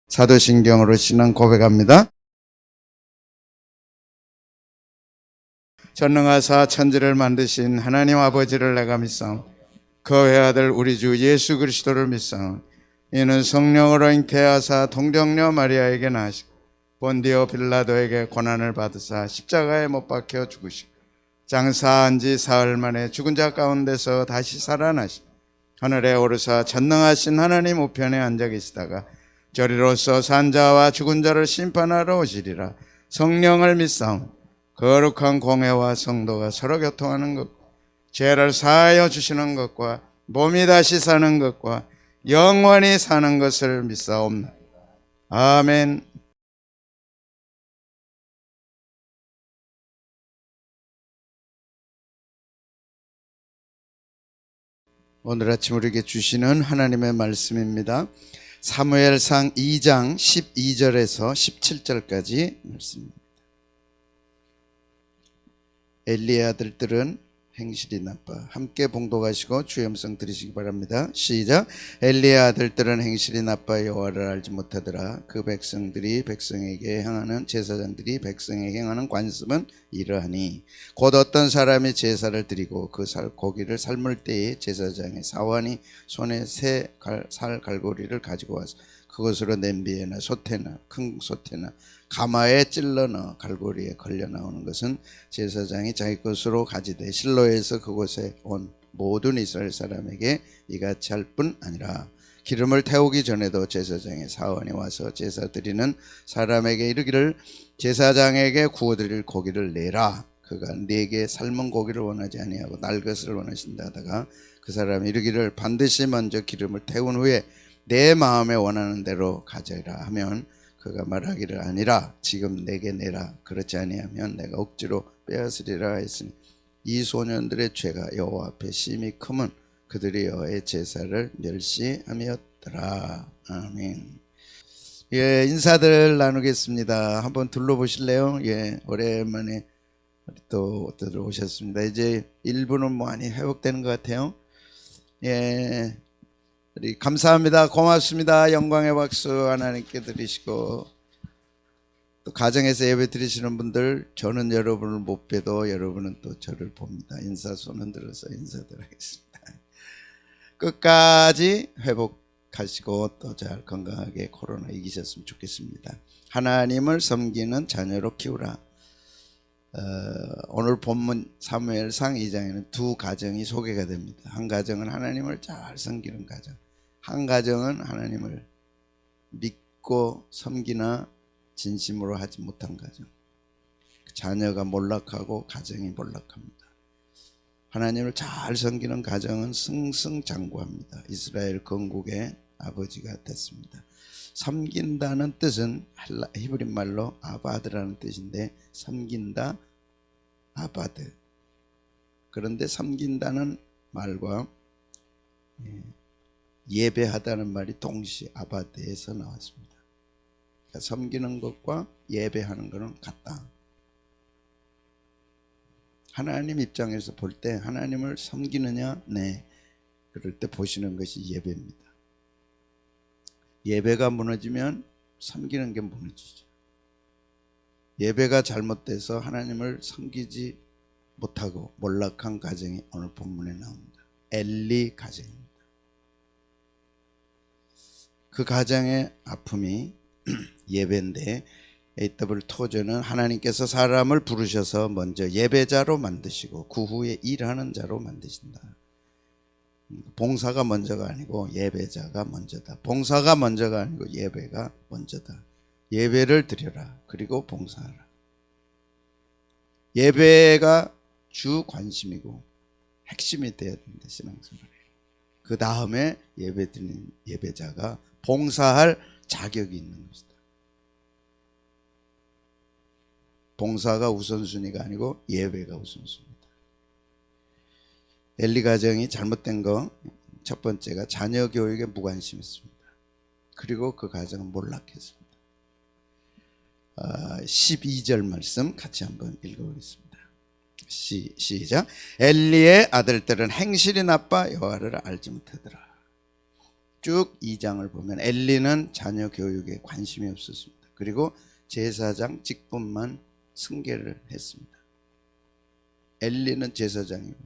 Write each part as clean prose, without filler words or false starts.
사도신경으로 신앙 고백합니다. 전능하사 천지를 만드신 하나님 아버지를 내가 믿사오니 그 외아들 우리 주 예수 그리스도를 믿사오니 이는 성령으로 잉태하사 동정녀 마리아에게 나시고 본디오 빌라도에게 고난을 받으사 십자가에 못 박혀 죽으시고 장사한 지 사흘 만에 죽은 자 가운데서 다시 살아나시고 하늘에 오르사 전능하신 하나님 우편에 앉아 계시다가 저리로서 산 자와 죽은 자를 심판하러 오시리라. 성령을 믿사오니 거룩한 공회와 성도가 서로 교통하는 것, 죄를 사하여 주시는 것과 몸이 다시 사는 것과 영원히 사는 것을 믿사옵나이다. 아멘. 오늘 아침 우리에게 주시는 하나님의 말씀입니다. 사무엘상 2장 12절에서 17절까지 말씀입니다. 엘리의 아들들은 행실이 나빠. 함께 봉독하시고 주의 음성 들으시기 바랍니다. 시작. 엘리의 아들들은 행실이 나빠 여호와를 알지 못하더라. 그 백성들이 백성에게 행하는 제사장들이 백성에게 행하는 관습은 이러하니 곧 어떤 사람이 제사를 드리고 그 고기를 삶을 때에 제사장의 사환이 손에 새 살 갈고리를 가지고 와서 그것으로 냄비에나 솥에나 큰 솥에나 가마에 찔러 넣어 갈고리에 걸려 나오는 것은 제사장이 자기 것으로 가지되 실로에서 그곳에 온 모든 이스라엘 사람에게 이같이 할 뿐 아니라 기름을 태우기 전에도 제사장의 사원이 와서 제사 드리는 사람에게 이르기를 제사장에게 구워드릴 고기를 내라. 그가 네게 삶은 고기를 원하지 아니하고 날 것을 원하신다 하다가 그 사람이 이르기를 반드시 먼저 기름을 태운 후에 내 마음에 원하는 대로 가져라 하면 그가 말하기를 아니라 지금 내게 내라. 그렇지 아니하면 내가 억지로 빼앗으리라 했으니 이 소년들의 죄가 여호와 앞에 심히 크면 그들이 여호와의 제사를 멸시함이었더라. 아멘. 예, 인사들 나누겠습니다. 한번 둘러보실래요? 예, 오랜만에 또 들어오셨습니다. 이제 일부는 많이 회복되는 것 같아요. 예. 감사합니다. 고맙습니다. 영광의 박수 하나님께 드리시고 또 가정에서 예배 드리시는 분들 저는 여러분을 못 뵈도 여러분은 또 저를 봅니다. 인사 손 흔들어서 인사드리겠습니다. 끝까지 회복하시고 또 잘 건강하게 코로나 이기셨으면 좋겠습니다. 하나님을 섬기는 자녀로 키우라. 오늘 본문 사무엘상 2장에는 두 가정이 소개가 됩니다. 한 가정은 하나님을 잘 섬기는 가정, 한 가정은 하나님을 믿고 섬기나 진심으로 하지 못한 가정. 자녀가 몰락하고 가정이 몰락합니다. 하나님을 잘 섬기는 가정은 승승장구합니다. 이스라엘 건국의 아버지가 됐습니다. 섬긴다는 뜻은 히브리 말로 아바드라는 뜻인데 섬긴다, 아바드. 그런데 섬긴다는 말과 예배하다는 말이 동시에 아바드에서 나왔습니다. 그러니까 섬기는 것과 예배하는 것은 같다. 하나님 입장에서 볼 때 하나님을 섬기느냐? 네. 그럴 때 보시는 것이 예배입니다. 예배가 무너지면 섬기는 게 무너지죠. 예배가 잘못돼서 하나님을 섬기지 못하고 몰락한 가정이 오늘 본문에 나옵니다. 엘리 가정입니다. 그 가정의 아픔이 예배인데 A.W. 토저는 하나님께서 사람을 부르셔서 먼저 예배자로 만드시고 그 후에 일하는 자로 만드신다. 봉사가 먼저가 아니고 예배자가 먼저다. 봉사가 먼저가 아니고 예배가 먼저다. 예배를 드려라. 그리고 봉사하라. 예배가 주 관심이고 핵심이 되어야 된다. 신앙생활에. 그 다음에 예배 드리는 예배자가 봉사할 자격이 있는 것이다. 봉사가 우선순위가 아니고 예배가 우선순위다. 엘리 가정이 잘못된 거 첫 번째가 자녀 교육에 무관심했습니다. 그리고 그 가정은 몰락했습니다. 12절 말씀 같이 한번 읽어보겠습니다. 시작. 엘리의 아들들은 행실이 나빠 여호와를 알지 못하더라. 쭉 2장을 보면 엘리는 자녀 교육에 관심이 없었습니다. 그리고 제사장 직분만 승계를 했습니다. 엘리는 제사장이고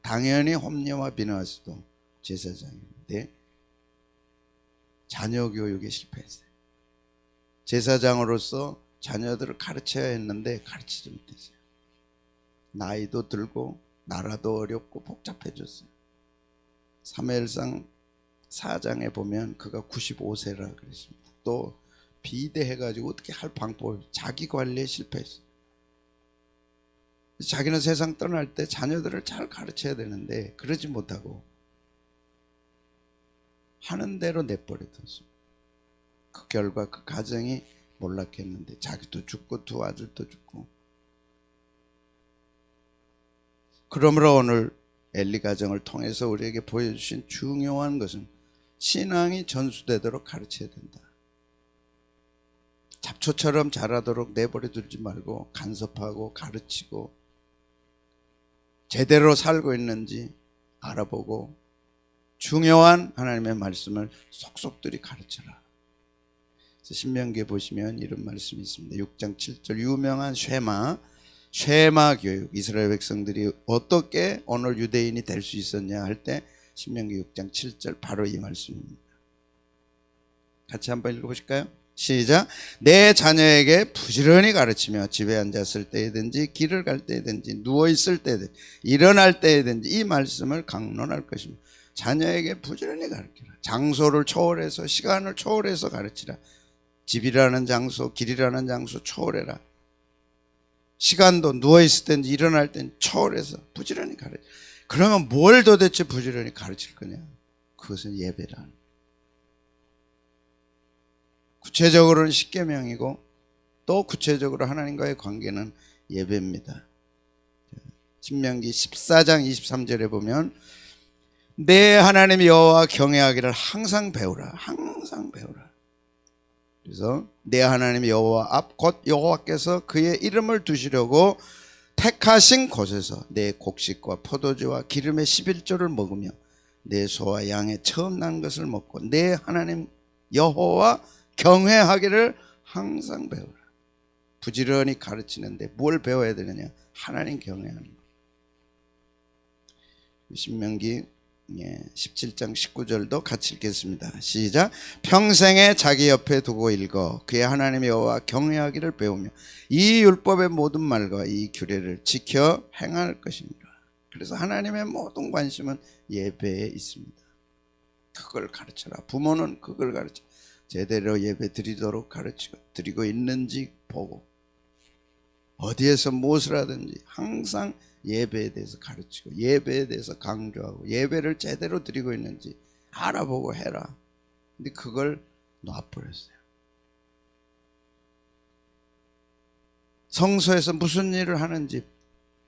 당연히 홈리와 비느하스도 제사장인데 자녀 교육에 실패했어요. 제사장으로서 자녀들을 가르쳐야 했는데 가르치지 못했어요. 나이도 들고 나라도 어렵고 복잡해졌어요. 사무엘상 4장에 보면 그가 95세라 그랬습니다. 또 비대해가지고 어떻게 할 방법을 자기 관리에 실패했어요. 자기는 세상 떠날 때 자녀들을 잘 가르쳐야 되는데 그러지 못하고 하는 대로 내버려뒀습니다. 그 결과 그 가정이 몰락했는데 자기도 죽고 두 아들도 죽고. 그러므로 오늘 엘리 가정을 통해서 우리에게 보여주신 중요한 것은 신앙이 전수되도록 가르쳐야 된다. 잡초처럼 자라도록 내버려 두지 말고 간섭하고 가르치고 제대로 살고 있는지 알아보고 중요한 하나님의 말씀을 속속들이 가르쳐라. 신명기에 보시면 이런 말씀이 있습니다. 6장 7절 유명한 쉐마 교육. 이스라엘 백성들이 어떻게 오늘 유대인이 될 수 있었냐 할 때 신명기 6장 7절 바로 이 말씀입니다. 같이 한번 읽어보실까요? 시작. 내 자녀에게 부지런히 가르치며 집에 앉았을 때든지 길을 갈 때든지 누워있을 때든지 일어날 때든지 이 말씀을 강론할 것입니다. 자녀에게 부지런히 가르치라. 장소를 초월해서 시간을 초월해서 가르치라. 집이라는 장소 길이라는 장소 초월해라. 시간도 누워있을 때든지 일어날 때는 초월해서 부지런히 가르치라. 그러면 뭘 도대체 부지런히 가르칠 거냐? 그것은 예배라는. 구체적으로는 십계명이고 또 구체적으로 하나님과의 관계는 예배입니다. 신명기 14장 23절에 보면 내 하나님 여호와 경외하기를 항상 배우라. 항상 배우라. 그래서 내 하나님 여호와 앞 곧 여호와께서 그의 이름을 두시려고 택하신 곳에서 내 곡식과 포도주와 기름의 11조를 먹으며 내 소와 양의 처음 난 것을 먹고 내 하나님 여호와 경외하기를 항상 배우라. 부지런히 가르치는데 뭘 배워야 되느냐? 하나님 경외하는 것. 신명기 17장 19절도 같이 읽겠습니다. 시작. 평생에 자기 옆에 두고 읽어 그의 하나님 여호와 경외하기를 배우며 이 율법의 모든 말과 이 규례를 지켜 행할 것입니다. 그래서 하나님의 모든 관심은 예배에 있습니다. 그걸 가르쳐라. 부모는 그걸 가르쳐 제대로 예배 드리도록 가르치고 드리고 있는지 보고 어디에서 무엇을 하든지 항상 예배에 대해서 가르치고 예배에 대해서 강조하고 예배를 제대로 드리고 있는지 알아보고 해라. 근데 그걸 놔버렸어요. 성소에서 무슨 일을 하는지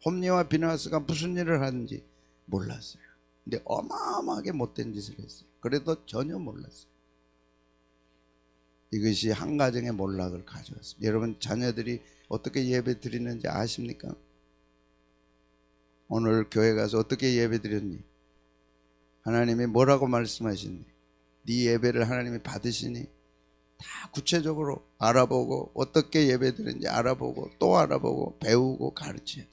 홈리와 비느하스가 무슨 일을 하는지 몰랐어요. 근데 어마어마하게 못된 짓을 했어요. 그래도 전혀 몰랐어요. 이것이 한 가정의 몰락을 가져왔습니다. 여러분 자녀들이 어떻게 예배 드리는지 아십니까? 오늘 교회 가서 어떻게 예배 드렸니? 하나님이 뭐라고 말씀하시니? 네 예배를 하나님이 받으시니? 다 구체적으로 알아보고 어떻게 예배 드리는지 알아보고 또 알아보고 배우고 가르쳐야 돼.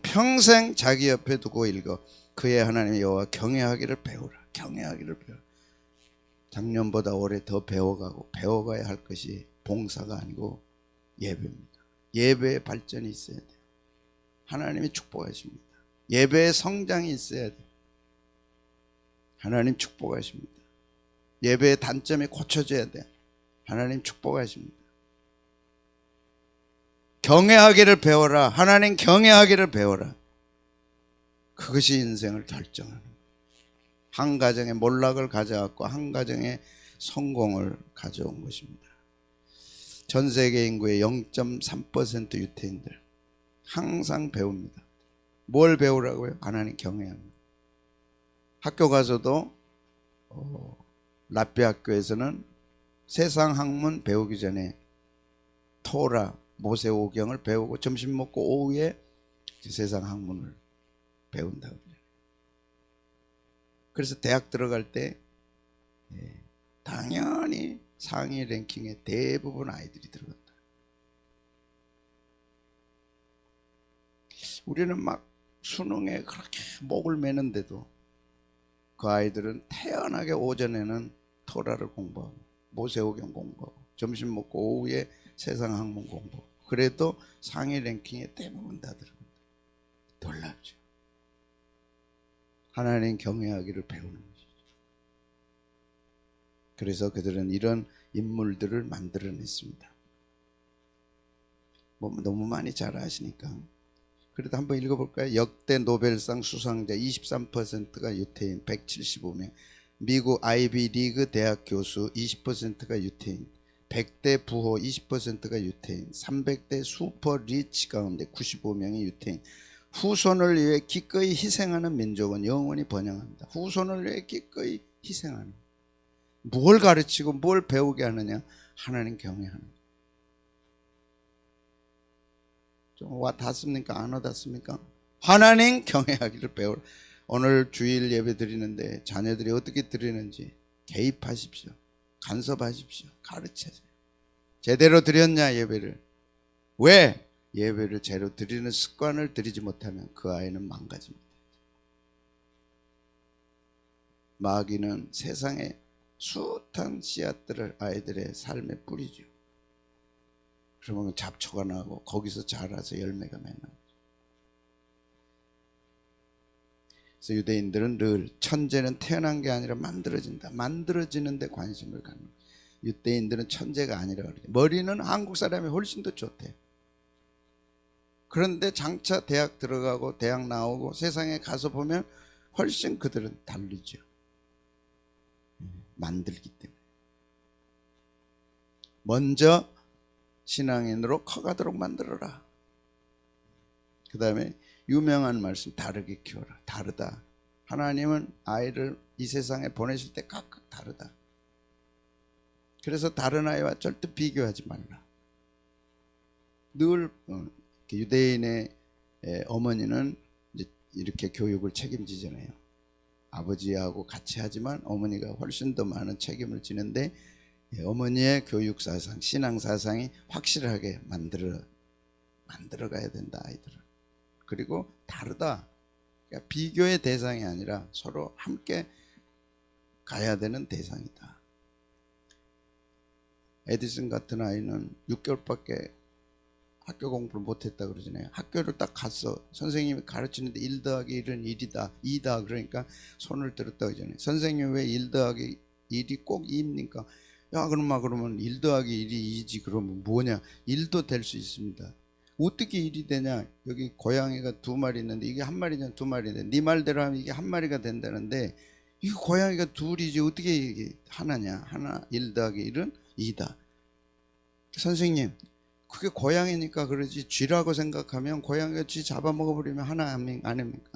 평생 자기 옆에 두고 읽어 그의 하나님 여호와 경외하기를 배우라. 경외하기를 배우라. 작년보다 올해 더 배워가고 배워가야 할 것이 봉사가 아니고 예배입니다. 예배의 발전이 있어야 돼요. 하나님이 축복하십니다. 예배의 성장이 있어야 돼요. 하나님 축복하십니다. 예배의 단점이 고쳐져야 돼요. 하나님 축복하십니다. 경외하기를 배워라. 하나님 경외하기를 배워라. 그것이 인생을 결정하는 거예요. 한 가정의 몰락을 가져왔고 한 가정의 성공을 가져온 것입니다. 전 세계 인구의 0.3% 유태인들 항상 배웁니다. 뭘 배우라고요? 하나님 경외합니다. 학교 가서도 라삐 학교에서는 세상 학문 배우기 전에 토라 모세오경을 배우고 점심 먹고 오후에 세상 학문을 배운다고 그래요. 그래서 대학 들어갈 때 당연히 상위 랭킹에 대부분 아이들이 들어간다. 우리는 막 수능에 그렇게 목을 매는데도 그 아이들은 태연하게 오전에는 토라를 공부하고 모세오경 공부하고 점심 먹고 오후에 세상 학문 공부하고 그래도 상위 랭킹에 대부분 다 들어간다. 놀랍죠. 하나님 경외하기를 배우는 것이죠. 그래서 그들은 이런 인물들을 만들어냈습니다. 뭐 너무 많이 잘 아시니까 그래도 한번 읽어볼까요? 역대 노벨상 수상자 23%가 유태인 175명, 미국 아이비 리그 대학 교수 20%가 유태인, 100대 부호 20%가 유태인, 300대 슈퍼 리치 가운데 95명이 유태인. 후손을 위해 기꺼이 희생하는 민족은 영원히 번영한다. 후손을 위해 기꺼이 희생하는. 뭘 가르치고 뭘 배우게 하느냐? 하나님 경외하는. 좀 와닿습니까? 안 와닿습니까? 하나님 경외하기를 배우라. 오늘 주일 예배 드리는데 자녀들이 어떻게 드리는지 개입하십시오. 간섭하십시오. 가르쳐주세요. 제대로 드렸냐 예배를. 왜? 예배를 제대로 드리는 습관을 들이지 못하면 그 아이는 망가집니다. 마귀는 세상에 숱한 씨앗들을 아이들의 삶에 뿌리죠. 그러면 잡초가 나고 거기서 자라서 열매가 맺는 거죠. 그래서 유대인들은 늘 천재는 태어난 게 아니라 만들어진다. 만들어지는 데 관심을 갖는 거예요. 유대인들은 천재가 아니라 그래요. 머리는 한국 사람이 훨씬 더 좋대요. 그런데 장차 대학 들어가고 대학 나오고 세상에 가서 보면 훨씬 그들은 다르죠. 만들기 때문에. 먼저 신앙인으로 커가도록 만들어라. 그 다음에 유명한 말씀, 다르게 키워라. 다르다. 하나님은 아이를 이 세상에 보내실 때 각각 다르다. 그래서 다른 아이와 절대 비교하지 말라. 늘 유대인의 어머니는 이렇게 교육을 책임지잖아요. 아버지하고 같이 하지만 어머니가 훨씬 더 많은 책임을 지는데 어머니의 교육 사상, 신앙 사상이 확실하게 만들어 가야 된다, 아이들은. 그리고 다르다. 그러니까 비교의 대상이 아니라 서로 함께 가야 되는 대상이다. 에디슨 같은 아이는 6개월밖에 학교 공부를 못했다 그러잖아요. 학교를 딱 갔어. 선생님이 가르치는데 1 더하기 1은 1이다 2다 그러니까 손을 들었다 그러잖아요. 선생님 왜 1 더하기 1이 꼭 2입니까? 야 그러면 1 더하기 1이 2지. 그러면 뭐냐? 1도 될 수 있습니다. 어떻게 1이 되냐? 여기 고양이가 2마리 있는데 이게 1마리냐 2마리냐. 네 말대로 하면 이게 1마리가 된다는데 이 고양이가 둘이지 어떻게 이게 하나냐? 하나 1 더하기 1은 2다. 선생님 그게 고양이니까 그러지 쥐라고 생각하면 고양이가 쥐 잡아먹어버리면 하나 아닙니까?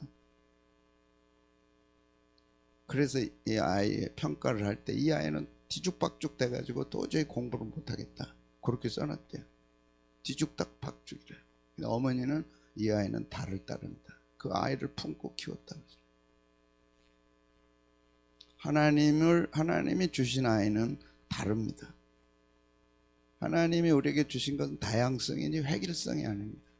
그래서 이 아이의 평가를 할 때 이 아이는 뒤죽박죽 돼가지고 도저히 공부를 못하겠다 그렇게 써놨대요. 뒤죽박죽이래. 어머니는 이 아이는 달을 따른다. 그 아이를 품고 키웠다. 하나님이 주신 아이는 다릅니다. 하나님이 우리에게 주신 것은 다양성이니 획일성이 아닙니다.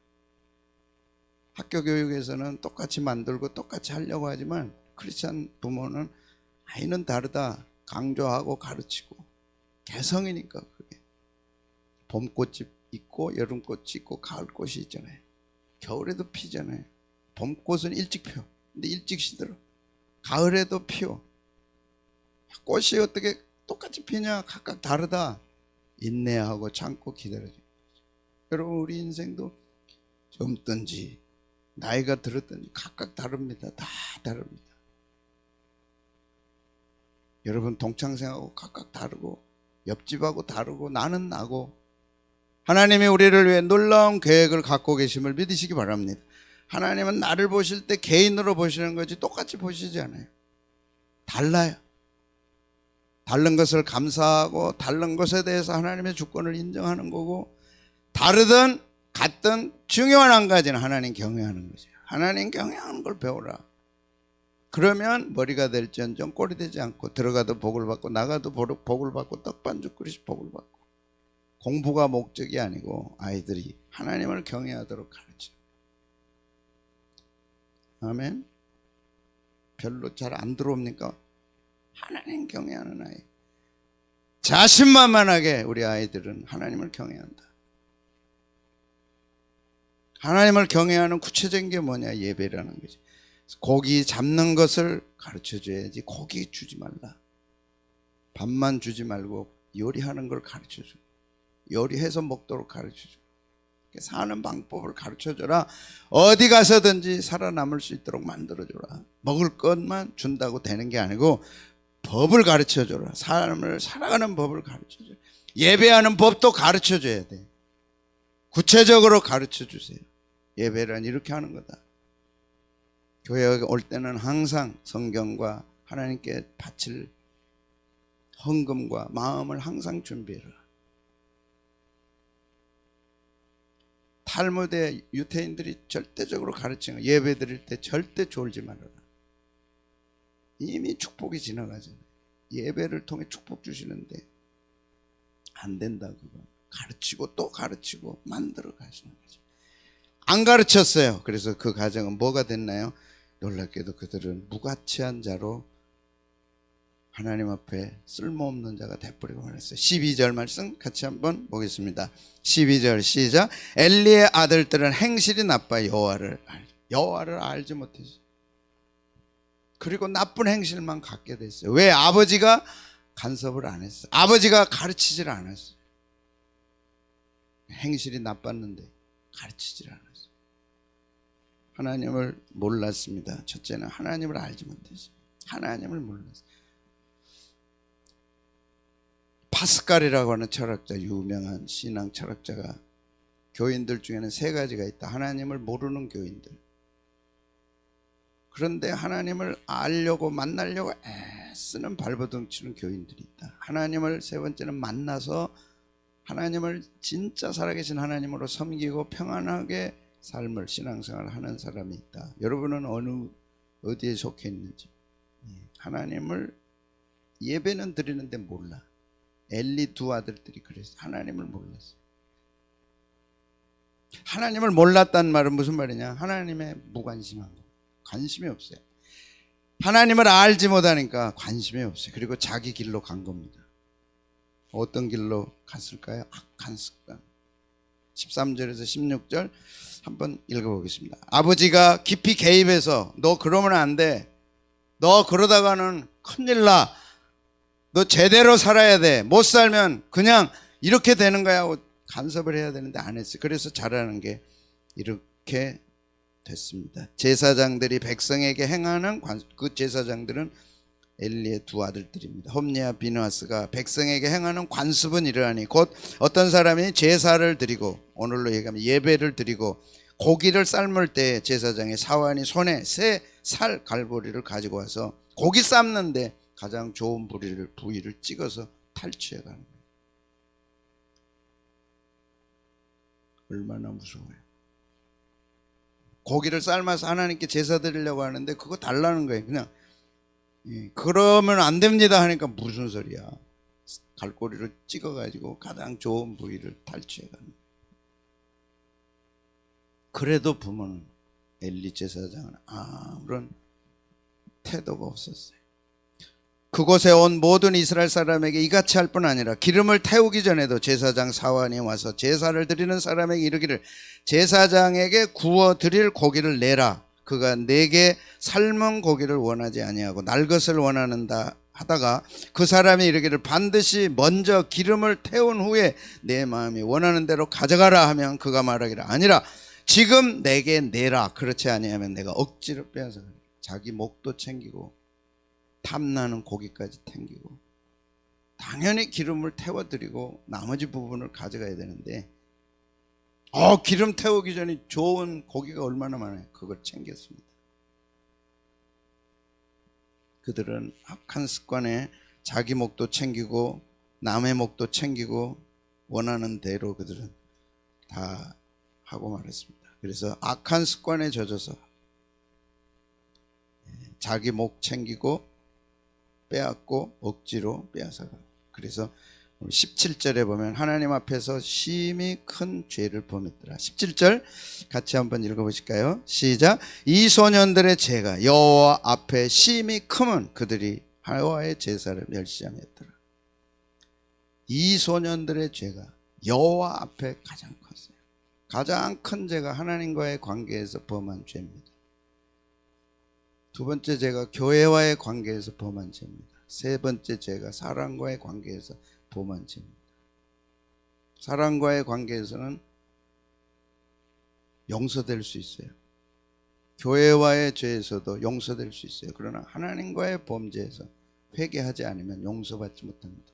학교 교육에서는 똑같이 만들고 똑같이 하려고 하지만 크리스찬 부모는 아이는 다르다 강조하고 가르치고 개성이니까 그게. 봄꽃이 있고 여름꽃이 있고 가을꽃이 있잖아요. 겨울에도 피잖아요. 봄꽃은 일찍 펴. 근데 일찍 시들어. 가을에도 피어. 꽃이 어떻게 똑같이 피냐? 각각 다르다. 인내하고 참고 기다려줘. 여러분 우리 인생도 젊든지 나이가 들었든지 각각 다릅니다. 다 다릅니다. 여러분 동창생하고 각각 다르고 옆집하고 다르고 나는 나고 하나님이 우리를 위해 놀라운 계획을 갖고 계심을 믿으시기 바랍니다. 하나님은 나를 보실 때 개인으로 보시는 거지 똑같이 보시지 않아요. 달라요. 다른 것을 감사하고 다른 것에 대해서 하나님의 주권을 인정하는 거고 다르든 같든 중요한 한 가지는 하나님 경외하는 거죠. 하나님 경외하는 걸 배우라. 그러면 머리가 될지언정 꼴이 되지 않고 들어가도 복을 받고 나가도 복을 받고 떡반죽 그릇이 복을 받고. 공부가 목적이 아니고 아이들이 하나님을 경외하도록 가르쳐. 아멘. 별로 잘 안 들어옵니까? 하나님 경외하는 아이. 자신만만하게 우리 아이들은 하나님을 경외한다. 하나님을 경외하는 구체적인 게 뭐냐? 예배라는 거지. 고기 잡는 것을 가르쳐줘야지. 고기 주지 말라. 밥만 주지 말고 요리하는 걸 가르쳐줘. 요리해서 먹도록 가르쳐줘. 사는 방법을 가르쳐줘라. 어디 가서든지 살아남을 수 있도록 만들어줘라. 먹을 것만 준다고 되는 게 아니고 법을 가르쳐줘라. 삶을 살아가는 법을 가르쳐줘라. 예배하는 법도 가르쳐줘야 돼. 구체적으로 가르쳐주세요. 예배란 이렇게 하는 거다. 교회에 올 때는 항상 성경과 하나님께 바칠 헌금과 마음을 항상 준비해라. 탈무드의 유태인들이 절대적으로 가르치는 예배 드릴 때 절대 졸지 말아라. 이미 축복이 지나가잖아요. 예배를 통해 축복 주시는데 안 된다. 그거 가르치고 또 가르치고 만들어 가시는 거죠. 안 가르쳤어요. 그래서 그 가정은 뭐가 됐나요? 놀랍게도 그들은 무가치한 자로 하나님 앞에 쓸모없는 자가 돼버리고 말했어요. 12절 말씀 같이 한번 보겠습니다. 12절 시작. 엘리의 아들들은 행실이 나빠 여호와를 알지 못했어요. 그리고 나쁜 행실만 갖게 됐어요. 왜? 아버지가 간섭을 안 했어요. 아버지가 가르치질 않았어요. 행실이 나빴는데 가르치질 않았어요. 하나님을 몰랐습니다. 첫째는 하나님을 알지 못했어요. 하나님을 몰랐어요. 파스칼이라고 하는 철학자, 유명한 신앙 철학자가 교인들 중에는 세 가지가 있다. 하나님을 모르는 교인들. 그런데 하나님을 알려고 만나려고 애쓰는 발버둥 치는 교인들이 있다. 하나님을 세 번째는 만나서 하나님을 진짜 살아계신 하나님으로 섬기고 평안하게 삶을 신앙생활을 하는 사람이 있다. 여러분은 어디에 속해 있는지. 하나님을 예배는 드리는데 몰라. 엘리 두 아들들이 그랬어요. 하나님을 몰랐어요. 하나님을 몰랐다는 말은 무슨 말이냐? 하나님에 무관심한 거. 관심이 없어요. 하나님을 알지 못하니까 관심이 없어요. 그리고 자기 길로 간 겁니다. 어떤 길로 갔을까요? 악한 습관. 13절에서 16절 한번 읽어보겠습니다. 아버지가 깊이 개입해서 너 그러면 안 돼. 너 그러다가는 큰일 나. 너 제대로 살아야 돼. 못 살면 그냥 이렇게 되는 거야 하고 간섭을 해야 되는데 안 했어요. 그래서 잘하는 게 이렇게 됐습니다. 제사장들이 백성에게 행하는 그 제사장들은 엘리의 두 아들들입니다. 홈리와 비느하스가 백성에게 행하는 관습은 이러하니 곧 어떤 사람이 제사를 드리고 오늘로 얘기하면 예배를 드리고 고기를 삶을 때 제사장의 사환이 손에 새 살 갈고리를 가지고 와서 고기 삶는데 가장 좋은 부위를 찍어서 탈취해 가는 거예요. 얼마나 무서워요. 고기를 삶아서 하나님께 제사 드리려고 하는데 그거 달라는 거예요. 그냥 그러면 안 됩니다 하니까 무슨 소리야. 갈고리를 찍어가지고 가장 좋은 부위를 탈취해 가는 거예요. 그래도 부모는 엘리 제사장은 아무런 태도가 없었어요. 그곳에 온 모든 이스라엘 사람에게 이같이 할 뿐 아니라 기름을 태우기 전에도 제사장 사환이 와서 제사를 드리는 사람에게 이르기를 제사장에게 구워 드릴 고기를 내라. 그가 내게 삶은 고기를 원하지 아니하고 날 것을 원하는다 하다가 그 사람이 이르기를 반드시 먼저 기름을 태운 후에 내 마음이 원하는 대로 가져가라 하면 그가 말하기를 아니라 지금 내게 내라. 그렇지 아니하면 내가 억지로 빼앗아. 자기 목도 챙기고 탐나는 고기까지 챙기고 당연히 기름을 태워드리고 나머지 부분을 가져가야 되는데 기름 태우기 전에 좋은 고기가 얼마나 많아요. 그걸 챙겼습니다. 그들은 악한 습관에 자기 목도 챙기고 남의 목도 챙기고 원하는 대로 그들은 다 하고 말했습니다. 그래서 악한 습관에 젖어서 자기 목 챙기고 빼앗고 억지로 빼앗아가. 그래서 17절에 보면 하나님 앞에서 심히 큰 죄를 범했더라. 17절 같이 한번 읽어보실까요? 시작. 이 소년들의 죄가 여호와 앞에 심히 크면 그들이 여호와의 제사를 멸시하였더라. 이 소년들의 죄가 여호와 앞에 가장 컸어요. 가장 큰 죄가 하나님과의 관계에서 범한 죄입니다. 두 번째 죄가 교회와의 관계에서 범한 죄입니다. 세 번째 죄가 사람과의 관계에서 범한 죄입니다. 사람과의 관계에서는 용서될 수 있어요. 교회와의 죄에서도 용서될 수 있어요. 그러나 하나님과의 범죄에서 회개하지 않으면 용서받지 못합니다.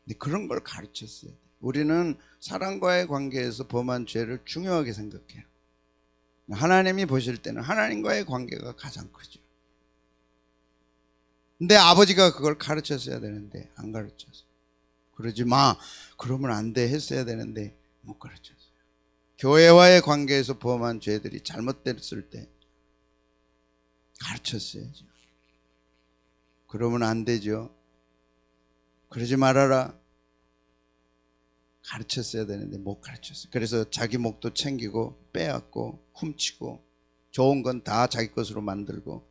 근데 그런 걸 가르쳤어요. 우리는 사람과의 관계에서 범한 죄를 중요하게 생각해요. 하나님이 보실 때는 하나님과의 관계가 가장 크죠. 근데 아버지가 그걸 가르쳤어야 되는데 안 가르쳤어요. 그러지 마, 그러면 안 돼 했어야 되는데 못 가르쳤어요. 교회와의 관계에서 범한 죄들이 잘못됐을 때 가르쳤어야죠. 그러면 안 되죠. 그러지 말아라. 가르쳤어야 되는데 못 가르쳤어요. 그래서 자기 목도 챙기고 빼앗고 훔치고 좋은 건 다 자기 것으로 만들고,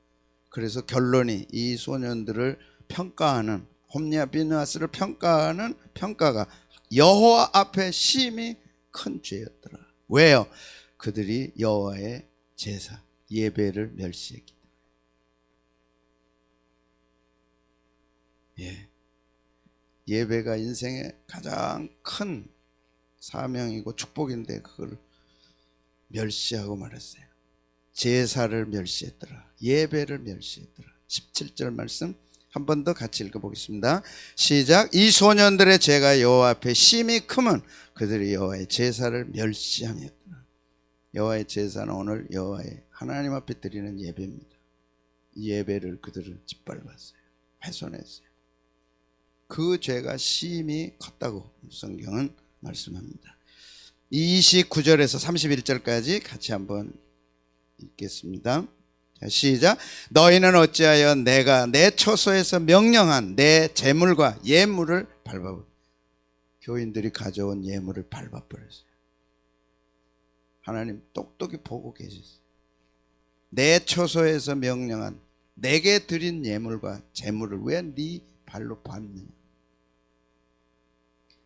그래서 결론이 이 소년들을 평가하는, 홈리와 비느하스를 평가하는 평가가 여호와 앞에 심히 큰 죄였더라. 왜요? 그들이 여호와의 제사 예배를 멸시했기 때문에. 예배가 인생의 가장 큰 사명이고 축복인데 그걸 멸시하고 말았어요. 제사를 멸시했더라. 예배를 멸시했더라. 17절 말씀 한 번 더 같이 읽어보겠습니다. 시작. 이 소년들의 죄가 여호와 앞에 심히 크면 그들이 여호와의 제사를 멸시함이었더라. 여호와의 제사는 오늘 여호와의 하나님 앞에 드리는 예배입니다. 이 예배를 그들은 짓밟았어요. 훼손했어요. 그 죄가 심히 컸다고 성경은 말씀합니다. 29절에서 31절까지 같이 한번 읽겠습니다. 자, 시작. 너희는 어찌하여 내가 내 처소에서 명령한 내 재물과 예물을 밟아버렸어요. 교인들이 가져온 예물을 밟아버렸어요. 하나님 똑똑히 보고 계셨어요. 내 처소에서 명령한 내게 드린 예물과 재물을 왜 네 발로 밟느냐.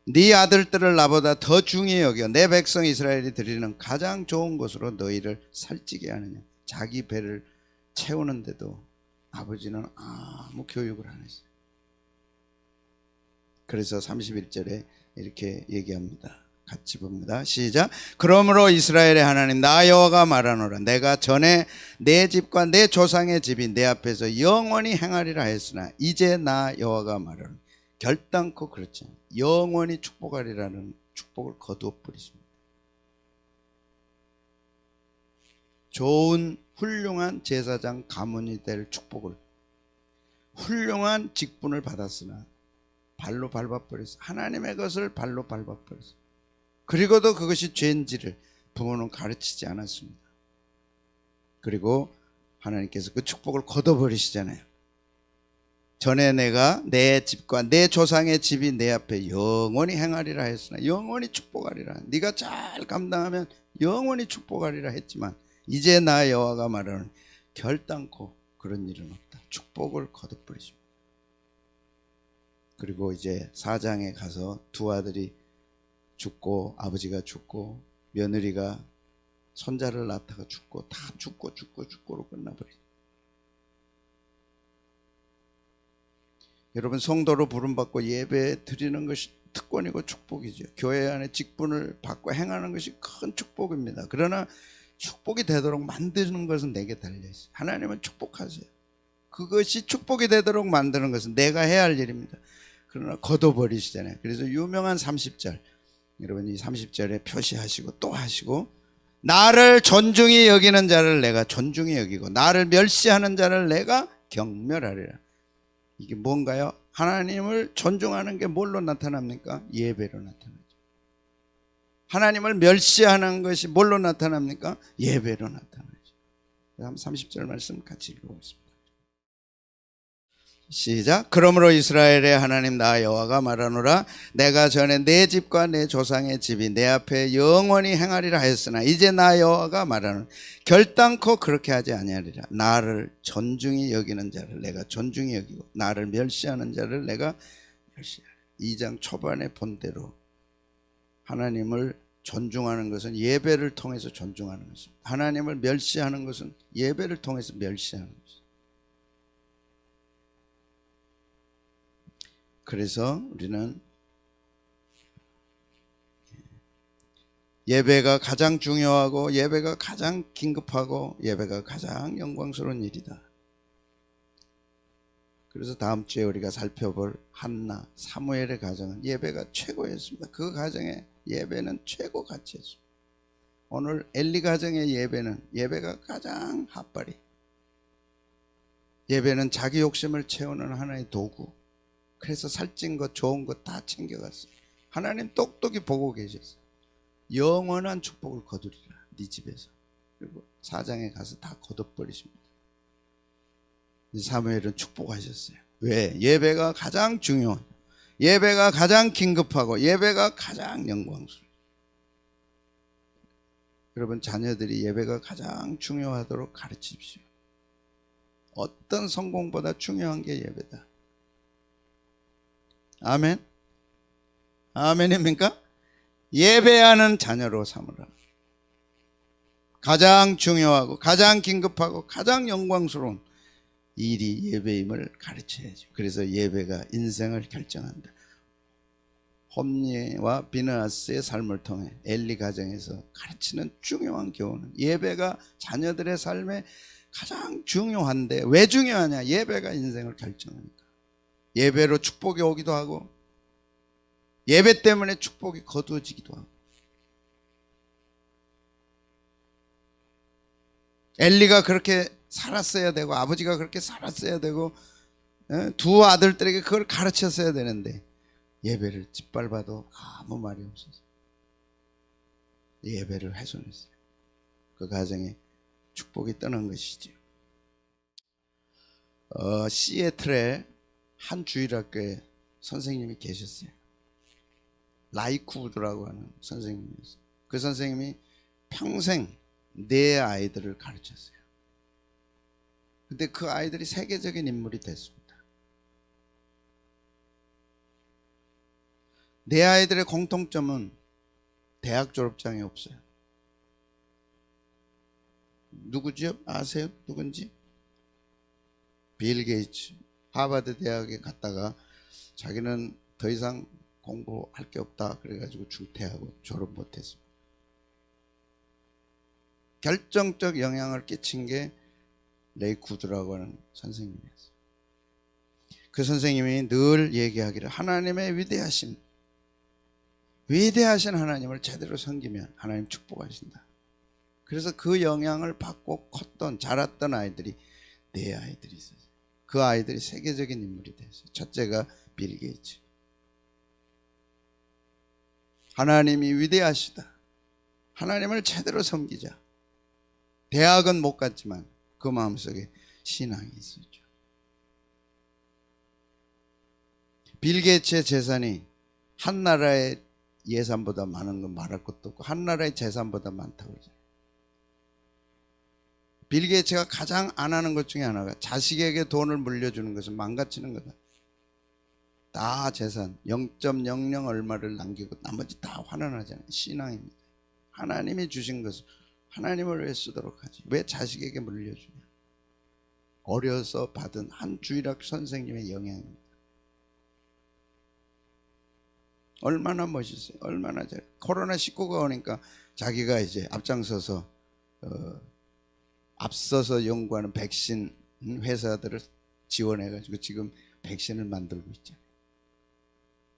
네 아들들을 나보다 더 중히 여겨 내 백성 이스라엘이 드리는 가장 좋은 것으로 너희를 살찌게 하느냐. 자기 배를 채우는데도 아버지는 아무 교육을 안 했어요. 그래서 31절에 이렇게 얘기합니다. 같이 봅니다. 시작. 그러므로 이스라엘의 하나님 나 여호와가 말하노라. 내가 전에 내 집과 내 조상의 집이 내 앞에서 영원히 행하리라 했으나 이제 나 여호와가 말하노라. 결단코 그렇지 않아요. 영원히 축복하리라는 축복을 거두어 버리십니다. 좋은 훌륭한 제사장 가문이 될 축복을, 훌륭한 직분을 받았으나 발로 밟아버렸어요. 하나님의 것을 발로 밟아버렸어요. 그리고도 그것이 죄인지를 부모는 가르치지 않았습니다. 그리고 하나님께서 그 축복을 거둬버리시잖아요. 전에 내가 내 집과 내 조상의 집이 내 앞에 영원히 행하리라 했으나 영원히 축복하리라. 네가 잘 감당하면 영원히 축복하리라 했지만 이제 나 여호와가 말하는 결단코 그런 일은 없다. 축복을 거둬버리십니다. 그리고 이제 4장에 가서 두 아들이 죽고 아버지가 죽고 며느리가 손자를 낳다가 죽고 다 죽고로 끝나버리죠. 여러분, 성도로 부름받고 예배 드리는 것이 특권이고 축복이죠. 교회 안에 직분을 받고 행하는 것이 큰 축복입니다. 그러나 축복이 되도록 만드는 것은 내게 달려있어요. 하나님은 축복하세요. 그것이 축복이 되도록 만드는 것은 내가 해야 할 일입니다. 그러나 거둬버리시잖아요. 그래서 유명한 30절, 여러분 이 30절에 표시하시고 또 하시고, 나를 존중히 여기는 자를 내가 존중히 여기고 나를 멸시하는 자를 내가 경멸하리라. 이게 뭔가요? 하나님을 존중하는 게 뭘로 나타납니까? 예배로 나타나죠. 하나님을 멸시하는 것이 뭘로 나타납니까? 예배로 나타나죠. 한 30절 말씀 같이 읽어보겠습니다. 시작. 그러므로 이스라엘의 하나님 나 여호와가 말하노라. 내가 전에 내 집과 내 조상의 집이 내 앞에 영원히 행하리라 하였으나 이제 나 여호와가 말하노라. 결단코 그렇게 하지 아니하리라. 나를 존중히 여기는 자를 내가 존중히 여기고 나를 멸시하는 자를 내가 멸시하리라. 2장 초반의 본대로 하나님을 존중하는 것은 예배를 통해서 존중하는 것입니다. 하나님을 멸시하는 것은 예배를 통해서 멸시하는 것입니다. 그래서 우리는 예배가 가장 중요하고 예배가 가장 긴급하고 예배가 가장 영광스러운 일이다. 그래서 다음 주에 우리가 살펴볼 한나, 사무엘의 가정은 예배가 최고였습니다. 그 가정의 예배는 최고 가치였습니다. 오늘 엘리 가정의 예배가 가장 핫바리. 예배는 자기 욕심을 채우는 하나의 도구. 그래서 살찐 것 좋은 것 다 챙겨갔어요. 하나님 똑똑히 보고 계셨어요. 영원한 축복을 거두리라 네 집에서. 그리고 사장에 가서 다 거둬버리십니다. 사무엘은 축복하셨어요. 왜? 예배가 가장 중요한, 예배가 가장 긴급하고 예배가 가장 영광스러워요. 여러분 자녀들이 예배가 가장 중요하도록 가르치십시오. 어떤 성공보다 중요한 게 예배다. 아멘? 아멘입니까? 예배하는 자녀로 삼으라. 가장 중요하고 가장 긴급하고 가장 영광스러운 일이 예배임을 가르쳐야죠. 그래서 예배가 인생을 결정한다. 홈리와 비느하스의 삶을 통해 엘리 가정에서 가르치는 중요한 교훈은 예배가 자녀들의 삶에 가장 중요한데, 왜 중요하냐? 예배가 인생을 결정하니까. 예배로 축복이 오기도 하고 예배 때문에 축복이 거두어지기도 하고. 엘리가 그렇게 살았어야 되고 아버지가 그렇게 살았어야 되고 두 아들들에게 그걸 가르쳤어야 되는데 예배를 짓밟아도 아무 말이 없었어요. 예배를 훼손했어요. 그 가정에 축복이 떠난 것이죠. 시애틀에 한 주일학교에 선생님이 계셨어요. 라이쿠드라고 하는 선생님이었어요. 그 선생님이 평생 4아이들을 가르쳤어요. 근데 그 아이들이 세계적인 인물이 됐습니다. 4아이들의 공통점은 대학 졸업장이 없어요. 누구죠? 아세요? 누군지? 빌 게이츠. 하버드 대학에 갔다가 자기는 더 이상 공부할 게 없다 그래가지고 중퇴하고 졸업 못했습니다. 결정적 영향을 끼친 게 레이 쿠드라고 하는 선생님이었어요. 그 선생님이 늘 얘기하기를 하나님의 위대하신 하나님을 제대로 섬기면 하나님 축복하신다. 그래서 그 영향을 받고 컸던 자랐던 아이들이 4아이들이 있었어요. 그 아이들이 세계적인 인물이 됐어요. 첫째가 빌 게이츠. 하나님이 위대하시다. 하나님을 제대로 섬기자. 대학은 못 갔지만 그 마음속에 신앙이 있었죠. 빌 게이츠의 재산이 한 나라의 예산보다 많은 건 말할 것도 없고 한 나라의 재산보다 많다고 그러죠. 빌 게이츠가 가장 안 하는 것 중에 하나가 자식에게 돈을 물려주는 것은 망가뜨리는 거다. 다 재산 0.00 얼마를 남기고 나머지 다 환원하잖아요. 신앙입니다. 하나님이 주신 것을 하나님을 위해 쓰도록 하지. 왜 자식에게 물려주냐? 어려서 받은 한 주일학 선생님의 영향입니다. 얼마나 멋있어요. 얼마나 잘. 코로나19가 오니까 자기가 이제 앞장서서 앞서서 연구하는 백신 회사들을 지원해가지고 지금 백신을 만들고 있잖아요.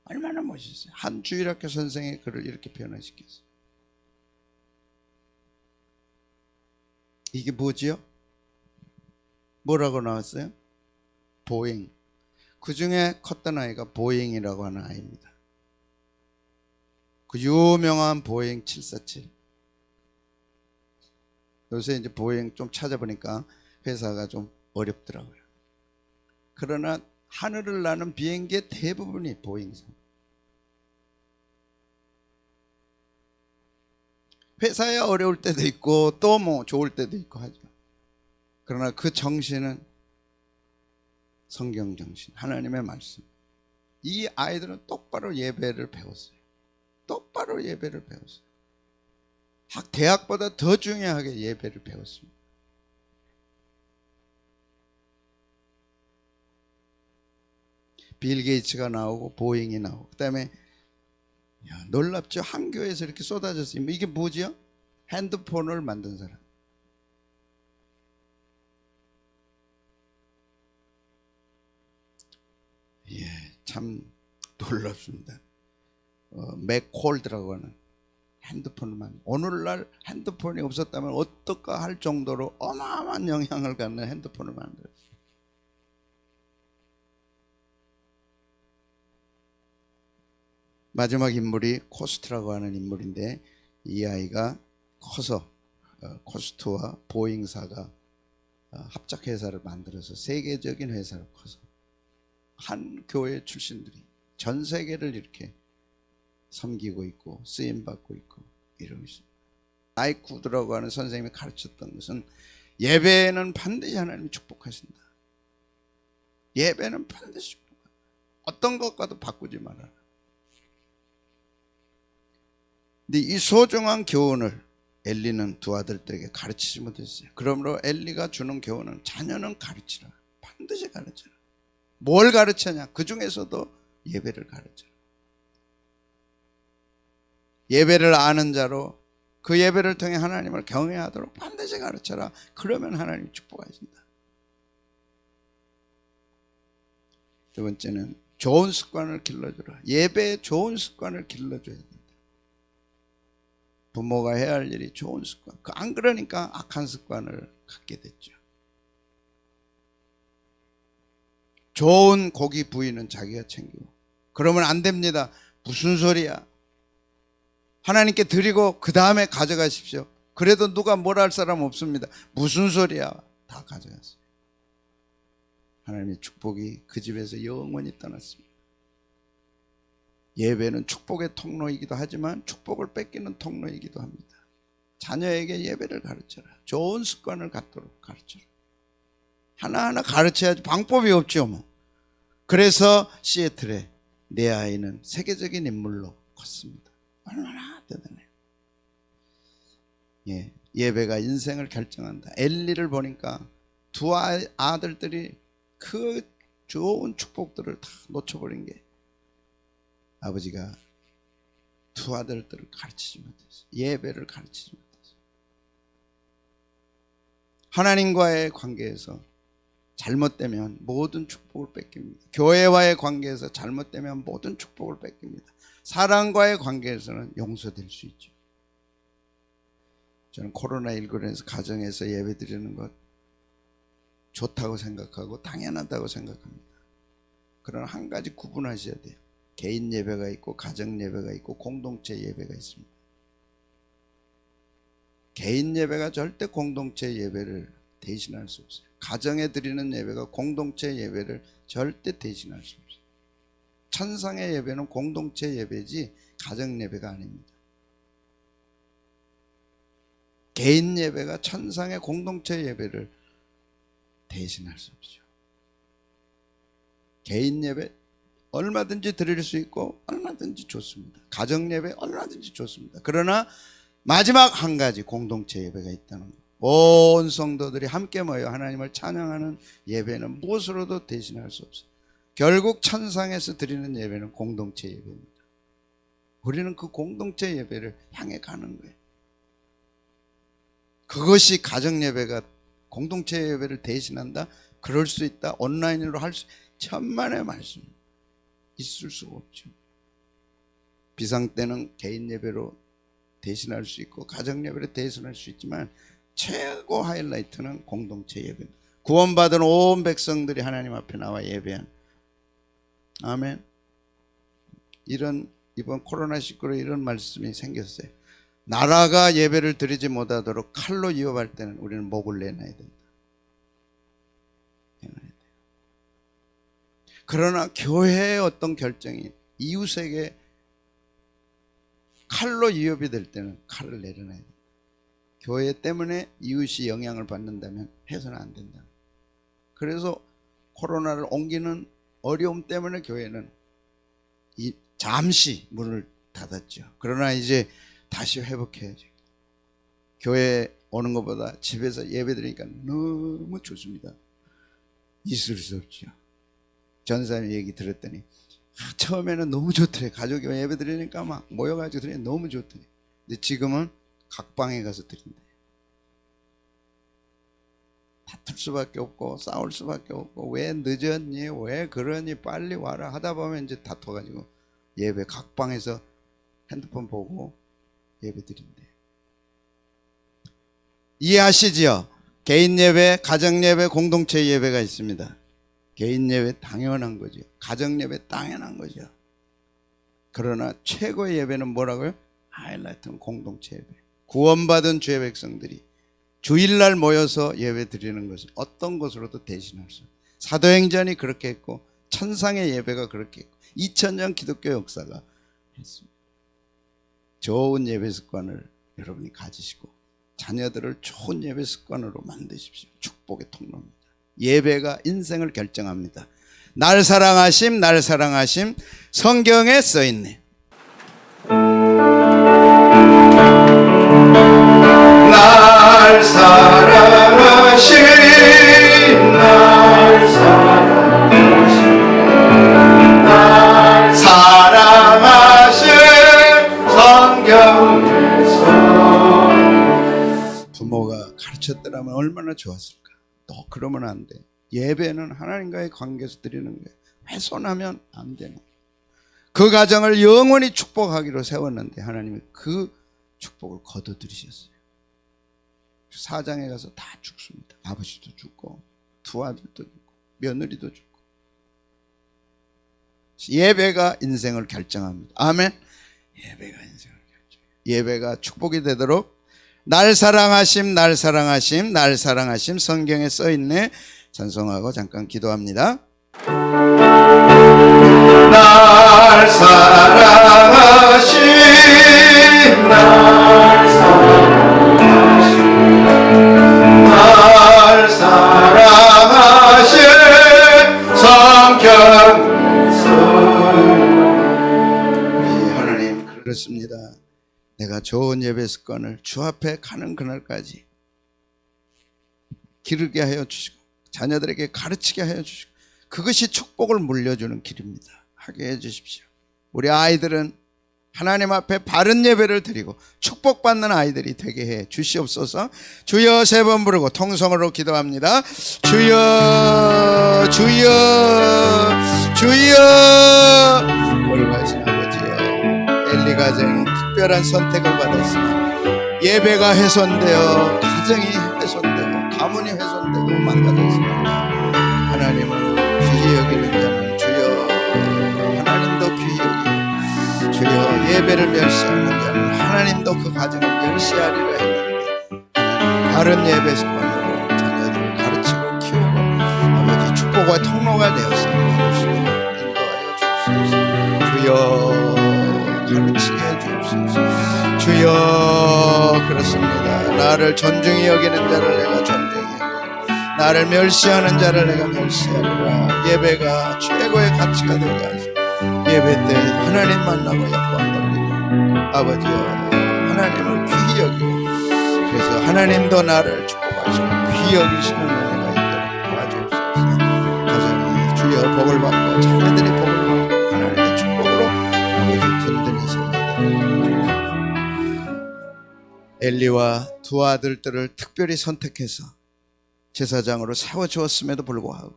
얼마나 멋있어요. 한 주일학교 선생이 그를 이렇게 변화시켰어요. 이게 뭐지요? 뭐라고 나왔어요? 보잉. 그 중에 컸던 아이가 보잉이라고 하는 아이입니다. 그 유명한 보잉 747. 요새 이제 보잉 좀 찾아보니까 회사가 좀 어렵더라고요. 그러나 하늘을 나는 비행기의 대부분이 보잉사. 회사야 어려울 때도 있고 또 뭐 좋을 때도 있고 하죠. 그러나 그 정신은 성경 정신, 하나님의 말씀. 이 아이들은 똑바로 예배를 배웠어요. 똑바로 예배를 배웠어요. 대학보다 더 중요하게 예배를 배웠습니다. 빌 게이츠가 나오고 보잉이 나오고 그다음에 놀랍죠. 한 교회에서 이렇게 쏟아졌어요. 이게 뭐죠? 핸드폰을 만든 사람. 참 놀랍습니다. 맥콜드라고 하는 핸드폰만, 오늘날 핸드폰이 없었다면 어떨까 할 정도로 어마어마한 영향을 갖는 핸드폰을 만들었어요. 마지막 인물이 코스트라고 하는 인물인데, 이 아이가 커서 코스트와 보잉사가 합작회사를 만들어서 세계적인 회사를 커서 한 교회 출신들이 전 세계를 이렇게 섬기고 있고 쓰임받고 있고 이러고 있습니다. 아이쿠드라고 하는 선생님이 가르쳤던 것은 예배는 반드시 하나님이 축복하신다. 예배는 반드시 축복한다. 어떤 것과도 바꾸지 말아라. 근데 이 소중한 교훈을 엘리는 두 아들들에게 가르치지 못했어요. 그러므로 엘리가 주는 교훈은 자녀는 가르치라. 반드시 가르치라. 뭘 가르치냐? 그 중에서도 예배를 가르치라. 예배를 아는 자로 그 예배를 통해 하나님을 경외하도록 반드시 가르쳐라. 그러면 하나님이 축복하신다. 두 번째는 좋은 습관을 길러주라. 예배에 좋은 습관을 길러줘야 된다. 부모가 해야 할 일이 좋은 습관. 안 그러니까 악한 습관을 갖게 됐죠. 좋은 고기 부위는 자기가 챙기고. 그러면 안 됩니다. 무슨 소리야. 하나님께 드리고 그 다음에 가져가십시오. 그래도 누가 뭐라 할 사람 없습니다. 무슨 소리야. 다 가져갔어요. 하나님의 축복이 그 집에서 영원히 떠났습니다. 예배는 축복의 통로이기도 하지만 축복을 뺏기는 통로이기도 합니다. 자녀에게 예배를 가르쳐라. 좋은 습관을 갖도록 가르쳐라. 하나하나 가르쳐야지 방법이 없죠 뭐. 그래서 시애틀에 내 아이는 세계적인 인물로 컸습니다. 얼마나 대단해요. 예배가 인생을 결정한다. 엘리를 보니까 두 아들들이 그 좋은 축복들을 다 놓쳐버린 게 아버지가 두 아들들을 가르치지 못했어요. 예배를 가르치지 못했어요. 하나님과의 관계에서 잘못되면 모든 축복을 뺏깁니다. 교회와의 관계에서 잘못되면 모든 축복을 뺏깁니다. 사람과의 관계에서는 용서될 수 있죠. 저는 코로나19로 인해서 가정에서 예배 드리는 것 좋다고 생각하고 당연하다고 생각합니다. 그러나 한 가지 구분하셔야 돼요. 개인 예배가 있고 가정 예배가 있고 공동체 예배가 있습니다. 개인 예배가 절대 공동체 예배를 대신할 수 없어요. 가정에 드리는 예배가 공동체 예배를 절대 대신할 수 없어요. 천상의 예배는 공동체 예배지 가정 예배가 아닙니다. 개인 예배가 천상의 공동체 예배를 대신할 수 없죠. 개인 예배 얼마든지 드릴 수 있고 얼마든지 좋습니다. 가정 예배 얼마든지 좋습니다. 그러나 마지막 한 가지 공동체 예배가 있다는 것. 온 성도들이 함께 모여 하나님을 찬양하는 예배는 무엇으로도 대신할 수 없어요. 결국 천상에서 드리는 예배는 공동체 예배입니다. 우리는 그 공동체 예배를 향해 가는 거예요. 그것이 가정 예배가 공동체 예배를 대신한다? 그럴 수 있다. 온라인으로 할 수, 천만의 말씀. 있을 수가 없죠. 비상 때는 개인 예배로 대신할 수 있고 가정 예배로 대신할 수 있지만 최고 하이라이트는 공동체 예배입니다. 구원받은 온 백성들이 하나님 앞에 나와 예배한. 아멘. 이번 코로나19로 이런 말씀이 생겼어요. 나라가 예배를 드리지 못하도록 칼로 위협할 때는 우리는 목을 내놔야 된다. 그러나 교회의 어떤 결정이 이웃에게 칼로 위협이 될 때는 칼을 내려놔야 된다. 교회 때문에 이웃이 영향을 받는다면 해서는 안 된다. 그래서 코로나를 옮기는 어려움 때문에 교회는 잠시 문을 닫았죠. 그러나 이제 다시 회복해야죠. 교회 오는 것보다 집에서 예배 드리니까 너무 좋습니다. 있을 수 없죠. 전사님 얘기 들었더니 처음에는 너무 좋더래. 가족이 예배 드리니까 막 모여가지고 드리니 너무 좋더래. 근데 지금은 각 방에 가서 드린대. 다툴 수밖에 없고 싸울 수밖에 없고 왜 늦었니? 왜 그러니? 빨리 와라 하다 보면 이제 다퉈가지고 예배 각 방에서 핸드폰 보고 예배 드린대. 이해하시지요? 개인 예배, 가정 예배, 공동체 예배가 있습니다. 개인 예배 당연한 거죠. 가정 예배 당연한 거죠. 그러나 최고의 예배는 뭐라고요? 하이라이트는 공동체 예배. 구원받은 주의 백성들이 주일날 모여서 예배 드리는 것은 어떤 것으로도 대신할 수 없어요. 사도행전이 그렇게 했고 천상의 예배가 그렇게 했고 2000년 기독교 역사가 했습니다. 좋은 예배 습관을 여러분이 가지시고 자녀들을 좋은 예배 습관으로 만드십시오. 축복의 통로입니다. 예배가 인생을 결정합니다. 날 사랑하심, 날 사랑하심, 성경에 써있네. 날 사랑하심, 날 사랑하심, 날 사랑하심, 성경에서. 부모가 가르쳤더라면 얼마나 좋았을까. 너 그러면 안 돼. 예배는 하나님과의 관계에서 드리는 거예요. 훼손하면 안 되는 거예요. 그 가정을 영원히 축복하기로 세웠는데 하나님이 그 축복을 거둬들이셨어요. 사장에 가서 다 죽습니다. 아버지도 죽고 두 아들도 죽고 며느리도 죽고. 예배가 인생을 결정합니다. 아멘. 예배가 인생을 결정해요. 예배가 축복이 되도록 날 사랑하심, 날 사랑하심, 날 사랑하심 성경에 써있네. 찬송하고 잠깐 기도합니다. 날 사랑하심, 날 사랑하심, 날 사랑하심 성경에서. 하나님 그렇습니다. 내가 좋은 예배 습관을 주 앞에 가는 그날까지 기르게 하여 주시고 자녀들에게 가르치게 하여 주시고 그것이 축복을 물려주는 길입니다. 하게 해 주십시오. 우리 아이들은 하나님 앞에 바른 예배를 드리고 축복받는 아이들이 되게 해 주시옵소서. 주여 세 번 부르고 통성으로 기도합니다. 주여 주여 주여. 올가신 아버지여, 엘리 가정이 특별한 선택을 받았으나 예배가 훼손되어 가정이 훼손되고 가문이 훼손되고 망가졌습니다. 하나님을 귀히 여기는 자는 주여 하나님도 귀히 여기고 주여 예배를 멸시하는 자는 하나님도 그 가정을 멸시하리라 했는데 하나님 바른 예배 습관으로 자녀들을 가르치고 키우고 아버지 축복과 통로가 되었습니다. 인도하여 주옵소서. 주여 가르치게 해주옵소서. 주여 그렇습니다. 나를 존중히 여기는 자를 내가 존중히 여기고 나를 멸시하는 자를 내가 멸시하리라. 예배가 최고의 가치가 되게 하소서. 예배 때 하나님 만나고 영광 돌리고 아버지여 하나님을 귀히 여기고 그래서 하나님도 나를 축복하시고 귀히 여기시는 은혜가 있도록 도와주옵소서. 가정이 주여 복을 받고 자녀들이 복을 받고 하나님의 축복으로 아버지 든든히 세워드리옵소서. 엘리와 두 아들들을 특별히 선택해서 제사장으로 세워주었음에도 불구하고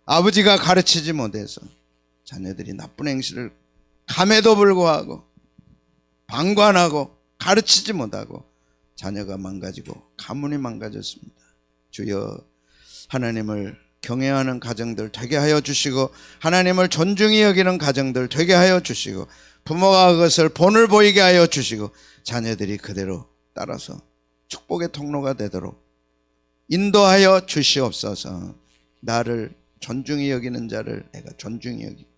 아버지가 가르치지 못해서 자녀들이 나쁜 행실을 감에도 불구하고 방관하고 가르치지 못하고 자녀가 망가지고 가문이 망가졌습니다. 주여 하나님을 경외하는 가정들 되게 하여 주시고 하나님을 존중히 여기는 가정들 되게 하여 주시고 부모가 그것을 본을 보이게 하여 주시고 자녀들이 그대로 따라서 축복의 통로가 되도록 인도하여 주시옵소서. 나를 존중히 여기는 자를 내가 존중히 여기고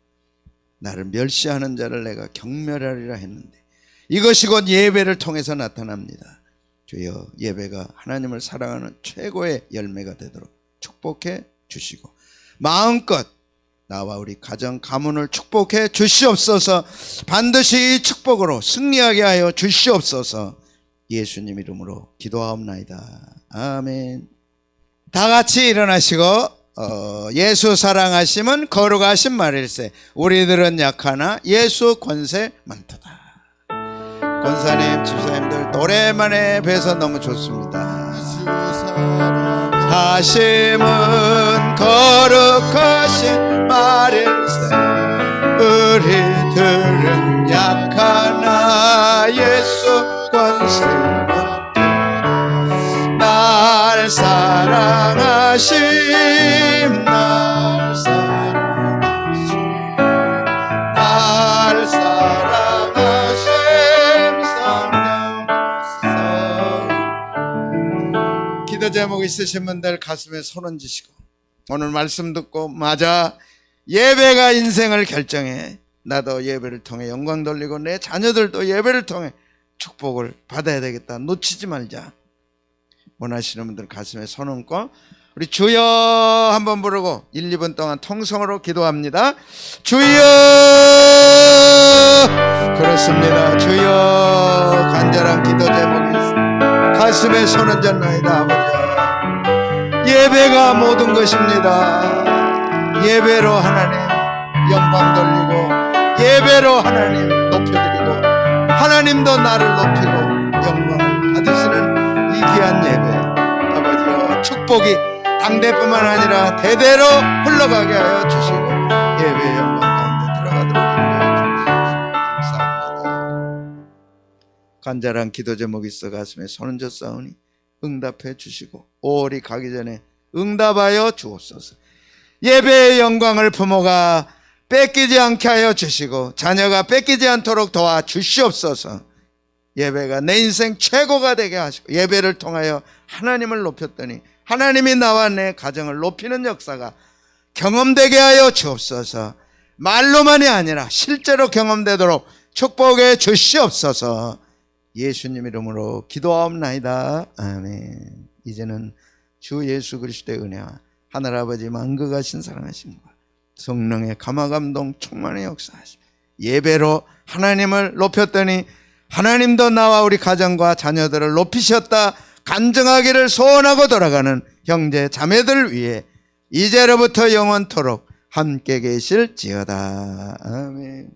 나를 멸시하는 자를 내가 경멸하리라 했는데 이것이 곧 예배를 통해서 나타납니다. 주여, 예배가 하나님을 사랑하는 최고의 열매가 되도록 축복해 주시고 마음껏 나와 우리 가정 가문을 축복해 주시옵소서. 반드시 이 축복으로 승리하게 하여 주시옵소서. 예수님 이름으로 기도하옵나이다. 아멘. 다 같이 일어나시고 예수 사랑하심은 거룩하신 말일세. 우리들은 약하나 예수 권세 많도다. 권사님, 집사님들 노래만에 뵈서 너무 좋습니다. 하심은 거룩하신 말일세. 우리들은 약하나 예수 권세 날 사랑하심 날 사랑하심 날 사랑하심 성령 기도 제목 있으신 분들 가슴에 손 얹으시고 오늘 말씀 듣고 맞아 예배가 인생을 결정해. 나도 예배를 통해 영광 돌리고 내 자녀들도 예배를 통해 축복을 받아야 되겠다. 놓치지 말자. 원하시는 분들 가슴에 손 얹고 우리 주여 한번 부르고 1, 2분 동안 통성으로 기도합니다. 주여. 그렇습니다. 주여. 간절한 기도 제목이 있습니다. 가슴에 손 얹었나이다. 아버지, 예배가 모든 것입니다. 예배로 하나님 영광 돌리고 예배로 하나님 높여드리고 하나님도 나를 높이고 영광을 받으시는 이 귀한 예배, 아버지여 축복이 당대뿐만 아니라 대대로 흘러가게 하여 주시고 예배의 영광 가운데 들어가도록 인도해 주시옵소서. 감사합니다. 간절한 기도 제목이 있어 가슴에 손 얹어 싸우니 응답해 주시고 5월이 가기 전에 응답하여 주옵소서. 예배의 영광을 부모가 뺏기지 않게 하여 주시고 자녀가 뺏기지 않도록 도와주시옵소서. 예배가 내 인생 최고가 되게 하시고 예배를 통하여 하나님을 높였더니 하나님이 나와 내 가정을 높이는 역사가 경험되게 하여 주옵소서. 말로만이 아니라 실제로 경험되도록 축복해 주시옵소서. 예수님 이름으로 기도하옵나이다. 아멘. 이제는 주 예수 그리스도의 은혜와 하늘아버지 만극하신 사랑하심과 성령의 감화감동 충만의 역사하심 예배로 하나님을 높였더니 하나님도 나와 우리 가정과 자녀들을 높이셨다 간증하기를 소원하고 돌아가는 형제 자매들 위해 이제로부터 영원토록 함께 계실지어다. 아멘.